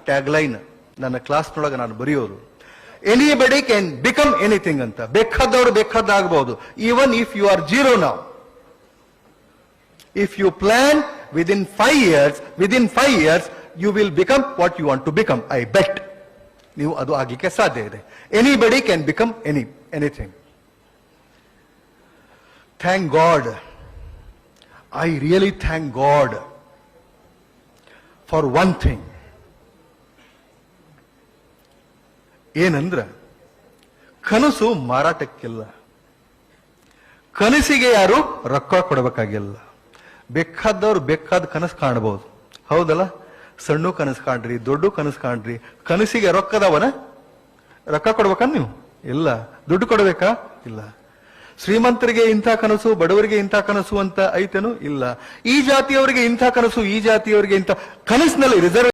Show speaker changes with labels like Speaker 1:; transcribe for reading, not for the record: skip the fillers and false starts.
Speaker 1: Tagline ನನ್ನ ಕ್ಲಾಸ್ನೊಳಗೆ ನಾನು ಬರೆಯೋದು. ಎನಿಬಡಿ ಕ್ಯಾನ್ ಬಿಕಮ್ ಎನಿಥಿಂಗ್ ಅಂತ. ಬೇಕಾದವರು ಬೇಕಾದಾಗಬಹುದು. Even if you are zero now, if you plan within 5 years you will become what you want to become. I bet ನೀವು ಅದು ಆಗಲಿಕ್ಕೆ ಸಾಧ್ಯ ಇದೆ. Anybody can become anything. Thank god, I really thank god for one thing. ಏನಂದ್ರ ಕನಸು ಮಾರಾಟಕ್ಕಿಲ್ಲ. ಕನಸಿಗೆ ಯಾರು ರೊಕ್ಕ ಕೊಡಬೇಕಾಗಿಲ್ಲ. ಬೇಕಾದವ್ರು ಬೇಕಾದ ಕನಸು ಕಾಣಬಹುದು, ಹೌದಲ್ಲ? ಸಣ್ಣ ಕನಸು ಕಾಣ್ರಿ, ದೊಡ್ಡ ಕನಸು ಕಾಣ್ರಿ. ಕನಸಿಗೆ ರೊಕ್ಕದವನ ರೊಕ್ಕ ಕೊಡ್ಬೇಕ ನೀವು? ಇಲ್ಲ. ದುಡ್ಡು ಕೊಡಬೇಕಾ? ಇಲ್ಲ. ಶ್ರೀಮಂತರಿಗೆ ಇಂಥ ಕನಸು, ಬಡವರಿಗೆ ಇಂಥ ಕನಸು ಅಂತ ಐತೇನು? ಇಲ್ಲ. ಈ ಜಾತಿಯವರಿಗೆ ಇಂಥ ಕನಸು, ಈ ಜಾತಿಯವರಿಗೆ ಇಂಥ ಕನಸಿನಲ್ಲಿ ರಿಸರ್ವ್